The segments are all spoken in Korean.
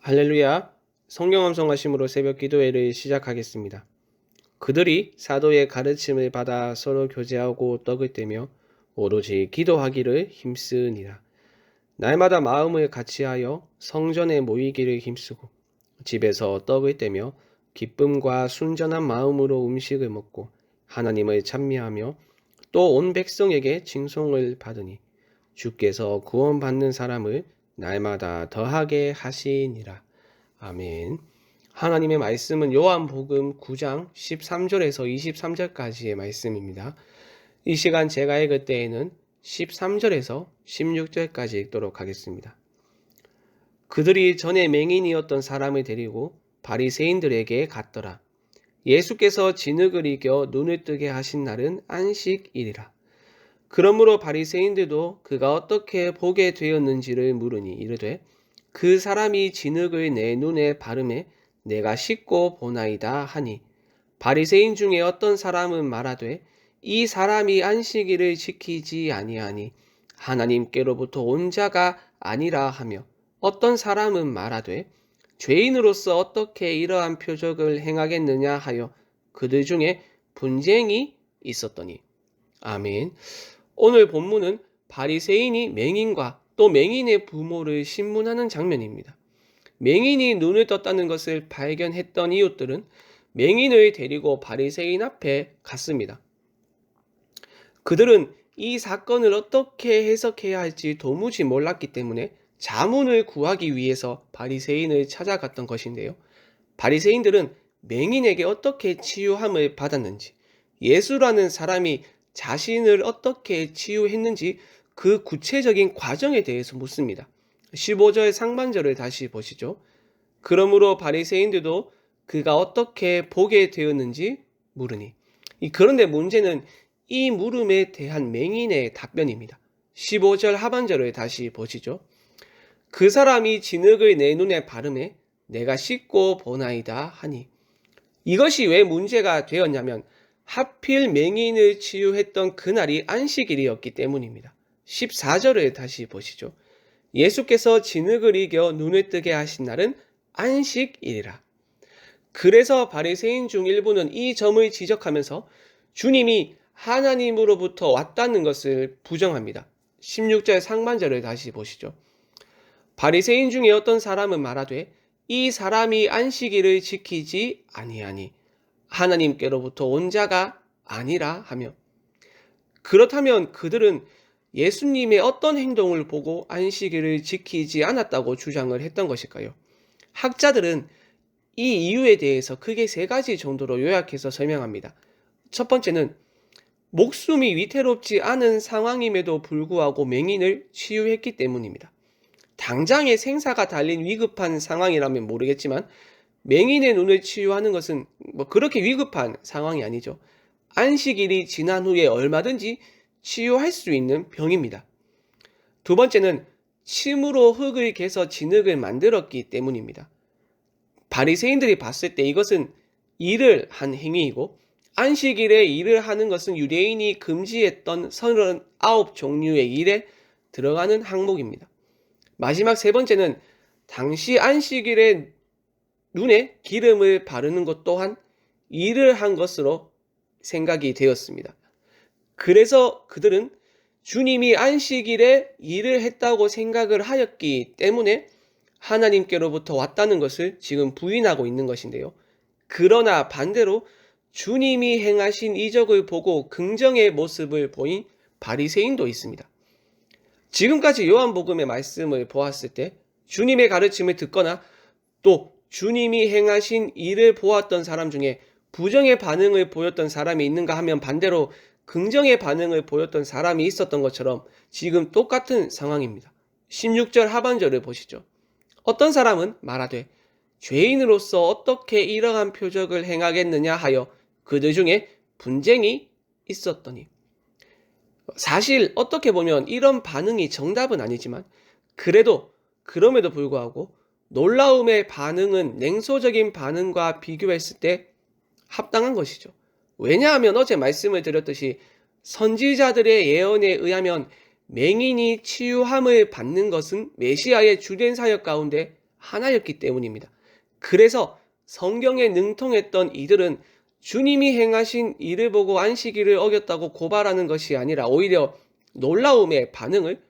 할렐루야. 성경 암송하심으로 새벽 기도회를 시작하겠습니다. 그들이 사도의 가르침을 받아 서로 교제하고 떡을 떼며 오로지 기도하기를 힘쓰니라. 날마다 마음을 같이하여 성전에 모이기를 힘쓰고 집에서 떡을 떼며 기쁨과 순전한 마음으로 음식을 먹고 하나님을 찬미하며 또 온 백성에게 칭송을 받으니 주께서 구원받는 사람을 날마다 더하게 하시니라. 아멘. 하나님의 말씀은 요한복음 9장 13절에서 23절까지의 말씀입니다. 이 시간 제가 읽을 때에는 13절에서 16절까지 읽도록 하겠습니다. 그들이 전에 맹인이었던 사람을 데리고 바리새인들에게 갔더라. 예수께서 진흙을 이겨 눈을 뜨게 하신 날은 안식일이라. 그러므로 바리새인들도 그가 어떻게 보게 되었는지를 물으니 이르되 그 사람이 진흙을 내 눈에 바르매 내가 씻고 보나이다 하니 바리새인 중에 어떤 사람은 말하되 이 사람이 안식일을 지키지 아니하니 하나님께로부터 온 자가 아니라 하며 어떤 사람은 말하되 죄인으로서 어떻게 이러한 표적을 행하겠느냐 하여 그들 중에 분쟁이 있었더니 아멘. 오늘 본문은 바리새인이 맹인과 또 맹인의 부모를 신문하는 장면입니다. 맹인이 눈을 떴다는 것을 발견했던 이웃들은 맹인을 데리고 바리새인 앞에 갔습니다. 그들은 이 사건을 어떻게 해석해야 할지 도무지 몰랐기 때문에 자문을 구하기 위해서 바리새인을 찾아갔던 것인데요. 바리새인들은 맹인에게 어떻게 치유함을 받았는지, 예수라는 사람이 자신을 어떻게 치유했는지 그 구체적인 과정에 대해서 묻습니다. 15절 상반절을 다시 보시죠. 그러므로 바리새인들도 그가 어떻게 보게 되었는지 물으니. 그런데 문제는 이 물음에 대한 맹인의 답변입니다. 15절 하반절을 다시 보시죠. 그 사람이 진흙을 내 눈에 바르매 내가 씻고 보나이다 하니. 이것이 왜 문제가 되었냐면 하필 맹인을 치유했던 그날이 안식일이었기 때문입니다. 14절을 다시 보시죠. 예수께서 진흙을 이겨 눈을 뜨게 하신 날은 안식일이라. 그래서 바리새인 중 일부는 이 점을 지적하면서 주님이 하나님으로부터 왔다는 것을 부정합니다. 16절 상반절을 다시 보시죠. 바리새인 중에 어떤 사람은 말하되 이 사람이 안식일을 지키지 아니하니 하나님께로부터 온 자가 아니라 하며, 그렇다면 그들은 예수님의 어떤 행동을 보고 안식일을 지키지 않았다고 주장을 했던 것일까요? 학자들은 이 이유에 대해서 크게 세 가지 정도로 요약해서 설명합니다. 첫 번째는 목숨이 위태롭지 않은 상황임에도 불구하고 맹인을 치유했기 때문입니다. 당장의 생사가 달린 위급한 상황이라면 모르겠지만 맹인의 눈을 치유하는 것은 그렇게 위급한 상황이 아니죠. 안식일이 지난 후에 얼마든지 치유할 수 있는 병입니다. 두 번째는 침으로 흙을 개서 진흙을 만들었기 때문입니다. 바리새인들이 봤을 때 이것은 일을 한 행위이고 안식일에 일을 하는 것은 유대인이 금지했던 39종류의 일에 들어가는 항목입니다. 마지막 세 번째는 당시 안식일에 눈에 기름을 바르는 것 또한 일을 한 것으로 생각이 되었습니다. 그래서 그들은 주님이 안식일에 일을 했다고 생각을 하였기 때문에 하나님께로부터 왔다는 것을 지금 부인하고 있는 것인데요. 그러나 반대로 주님이 행하신 이적을 보고 긍정의 모습을 보인 바리새인도 있습니다. 지금까지 요한복음의 말씀을 보았을 때 주님의 가르침을 듣거나 또 주님이 행하신 일을 보았던 사람 중에 부정의 반응을 보였던 사람이 있는가 하면 반대로 긍정의 반응을 보였던 사람이 있었던 것처럼 지금 똑같은 상황입니다. 16절 하반절을 보시죠. 어떤 사람은 말하되 죄인으로서 어떻게 이러한 표적을 행하겠느냐 하여 그들 중에 분쟁이 있었더니. 사실 어떻게 보면 이런 반응이 정답은 아니지만 그럼에도 불구하고 놀라움의 반응은 냉소적인 반응과 비교했을 때 합당한 것이죠. 왜냐하면 어제 말씀을 드렸듯이 선지자들의 예언에 의하면 맹인이 치유함을 받는 것은 메시아의 주된 사역 가운데 하나였기 때문입니다. 그래서 성경에 능통했던 이들은 주님이 행하신 일을 보고 안식일을 어겼다고 고발하는 것이 아니라 오히려 놀라움의 반응을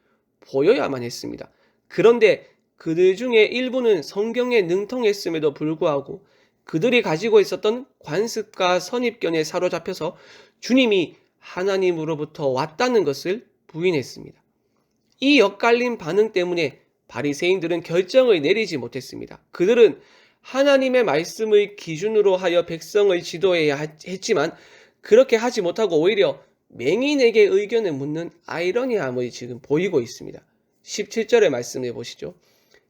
보여야만 했습니다. 그런데 그들 중에 일부는 성경에 능통했음에도 불구하고 그들이 가지고 있었던 관습과 선입견에 사로잡혀서 주님이 하나님으로부터 왔다는 것을 부인했습니다. 이 엇갈린 반응 때문에 바리새인들은 결정을 내리지 못했습니다. 그들은 하나님의 말씀을 기준으로 하여 백성을 지도해야 했지만 그렇게 하지 못하고 오히려 맹인에게 의견을 묻는 아이러니함을 지금 보이고 있습니다. 17절의 말씀을 보시죠.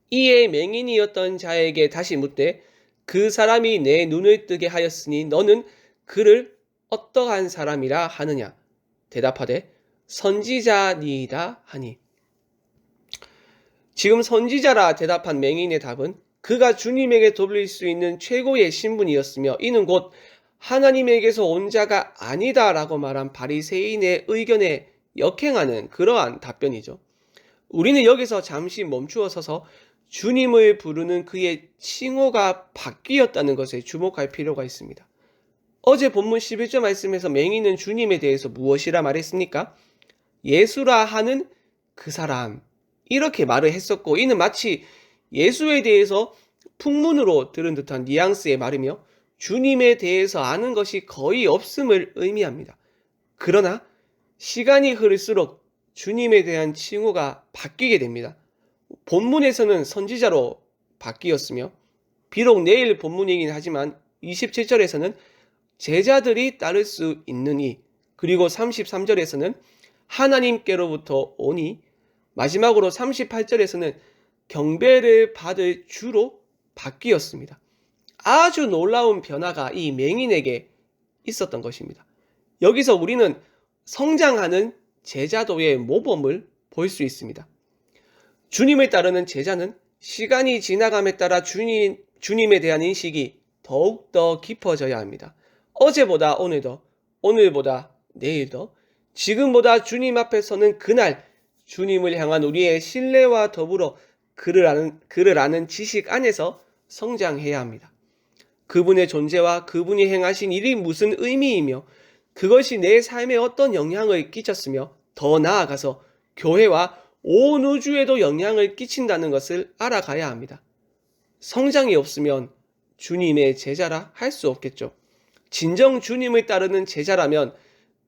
이에 맹인이었던 자에게 다시 묻되 그 사람이 내 눈을 뜨게 하였으니 너는 그를 어떠한 사람이라 하느냐? 대답하되 선지자니이다 하니. 지금 선지자라 대답한 맹인의 답은 그가 주님에게 돌릴 수 있는 최고의 신분이었으며 이는 곧 하나님에게서 온 자가 아니다라고 말한 바리새인의 의견에 역행하는 그러한 답변이죠. 우리는 여기서 잠시 멈추어 서서 주님을 부르는 그의 칭호가 바뀌었다는 것에 주목할 필요가 있습니다. 어제 본문 11절 말씀에서 맹인은 주님에 대해서 무엇이라 말했습니까? 예수라 하는 그 사람, 이렇게 말을 했었고 이는 마치 예수에 대해서 풍문으로 들은 듯한 뉘앙스의 말이며 주님에 대해서 아는 것이 거의 없음을 의미합니다. 그러나 시간이 흐를수록 주님에 대한 칭호가 바뀌게 됩니다. 본문에서는 선지자로 바뀌었으며 비록 내일 본문이긴 하지만 27절에서는 제자들이 따를 수 있느니 그리고 33절에서는 하나님께로부터 오니 마지막으로 38절에서는 경배를 받을 주로 바뀌었습니다. 아주 놀라운 변화가 이 맹인에게 있었던 것입니다. 여기서 우리는 성장하는 제자도의 모범을 볼 수 있습니다. 주님을 따르는 제자는 시간이 지나감에 따라 주님에 대한 인식이 더욱더 깊어져야 합니다. 어제보다 오늘더, 오늘보다 내일더, 지금보다 주님 앞에 서는 그날 주님을 향한 우리의 신뢰와 더불어 그를 아는 지식 안에서 성장해야 합니다. 그분의 존재와 그분이 행하신 일이 무슨 의미이며 그것이 내 삶에 어떤 영향을 끼쳤으며 더 나아가서 교회와 온 우주에도 영향을 끼친다는 것을 알아가야 합니다. 성장이 없으면 주님의 제자라 할 수 없겠죠. 진정 주님을 따르는 제자라면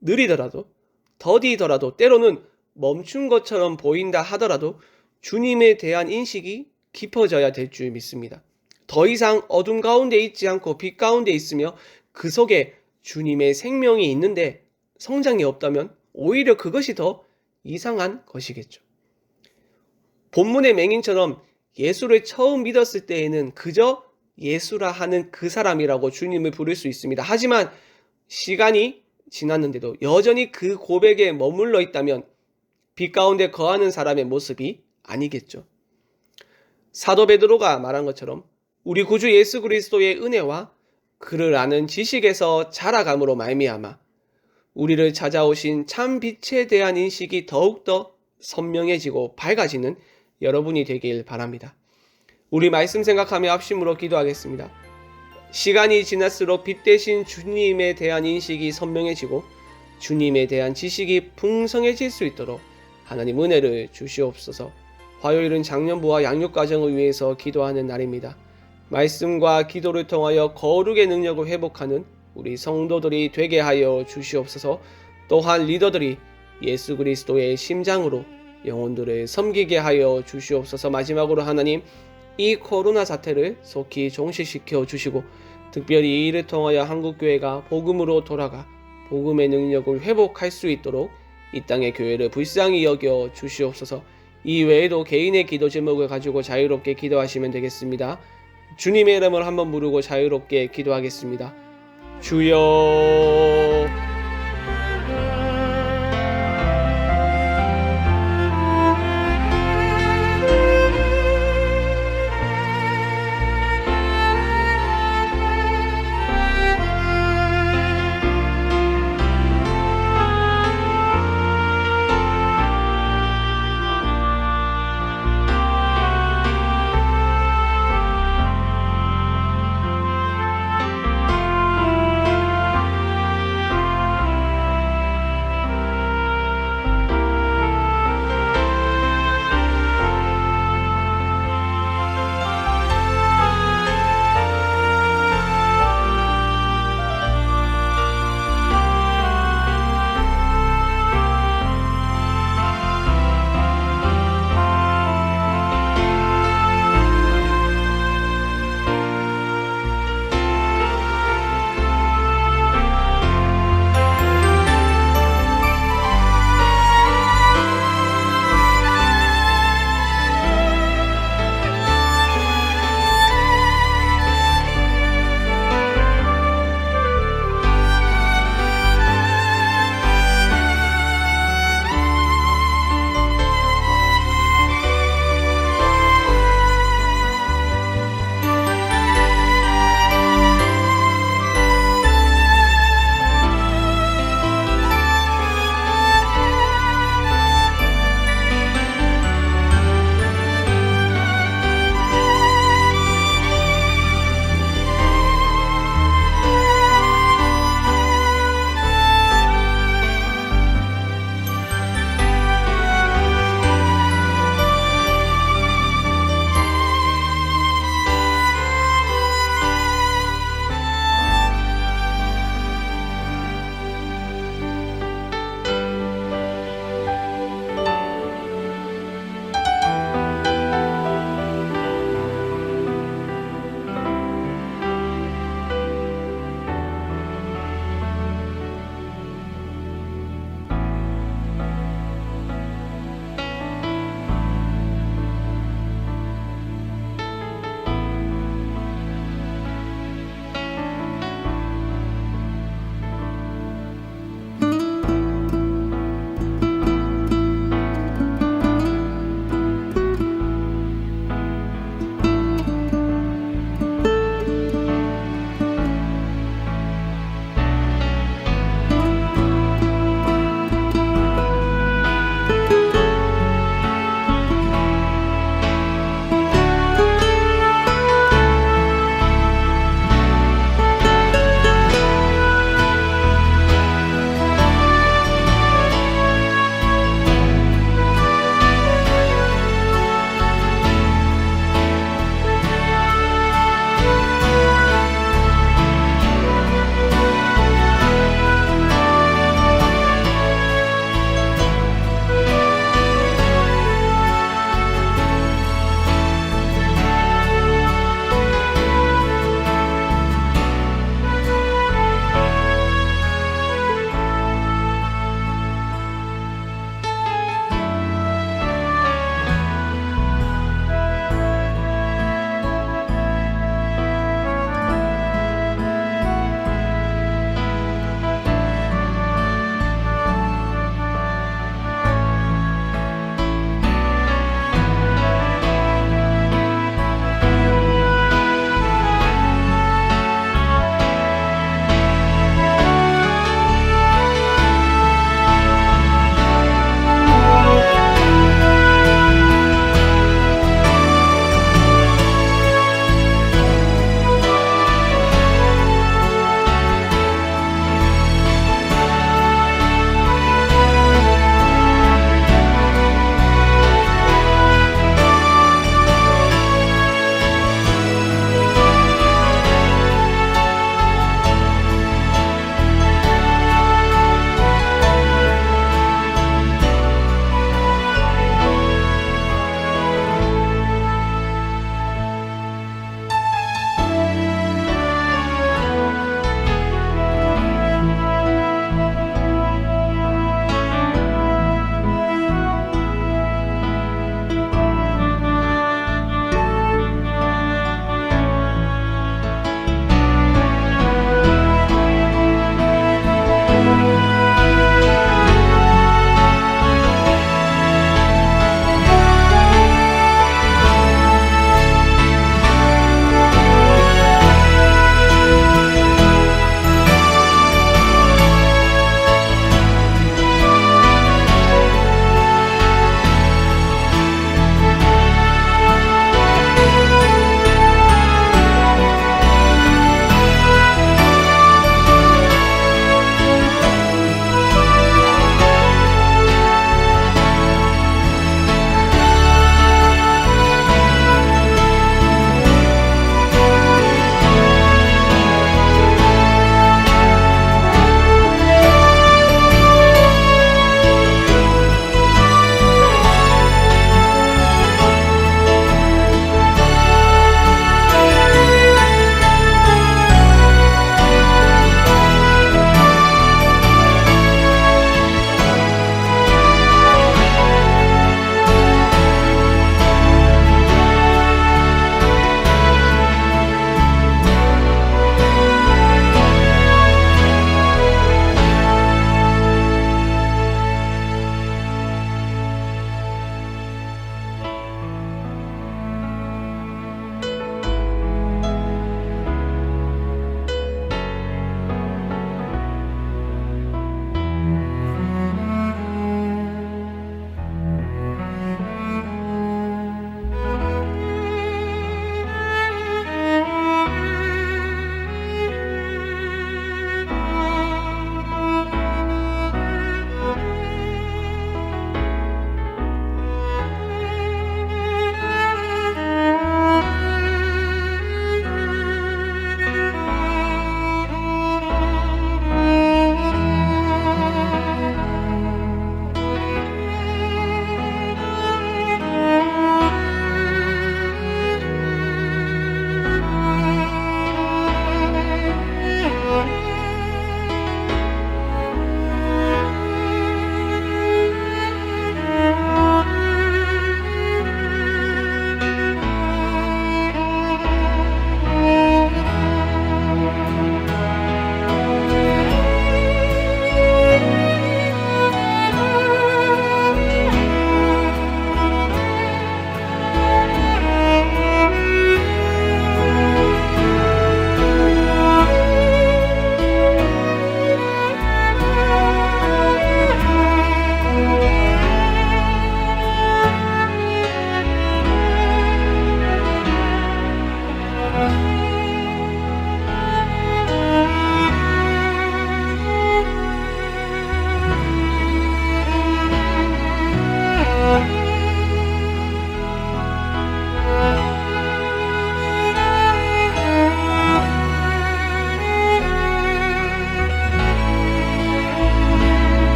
느리더라도 더디더라도 때로는 멈춘 것처럼 보인다 하더라도 주님에 대한 인식이 깊어져야 될 줄 믿습니다. 더 이상 어둠 가운데 있지 않고 빛 가운데 있으며 그 속에 주님의 생명이 있는데 성장이 없다면 오히려 그것이 더 이상한 것이겠죠. 본문의 맹인처럼 예수를 처음 믿었을 때에는 그저 예수라 하는 그 사람이라고 주님을 부를 수 있습니다. 하지만 시간이 지났는데도 여전히 그 고백에 머물러 있다면 빛 가운데 거하는 사람의 모습이 아니겠죠. 사도 베드로가 말한 것처럼 우리 구주 예수 그리스도의 은혜와 그를 아는 지식에서 자라감으로 말미암아 우리를 찾아오신 참 빛에 대한 인식이 더욱더 선명해지고 밝아지는 여러분이 되길 바랍니다. 우리 말씀 생각하며 합심으로 기도하겠습니다. 시간이 지날수록 빛 대신 주님에 대한 인식이 선명해지고 주님에 대한 지식이 풍성해질 수 있도록 하나님 은혜를 주시옵소서. 화요일은 장년부와 양육가정을 위해서 기도하는 날입니다. 말씀과 기도를 통하여 거룩의 능력을 회복하는 우리 성도들이 되게 하여 주시옵소서. 또한 리더들이 예수 그리스도의 심장으로 영혼들을 섬기게 하여 주시옵소서. 마지막으로 하나님, 이 코로나 사태를 속히 종식시켜 주시고 특별히 이 일을 통하여 한국교회가 복음으로 돌아가 복음의 능력을 회복할 수 있도록 이 땅의 교회를 불쌍히 여겨 주시옵소서. 이 외에도 개인의 기도 제목을 가지고 자유롭게 기도하시면 되겠습니다. 주님의 이름을 한번 부르고 자유롭게 기도하겠습니다. 주여.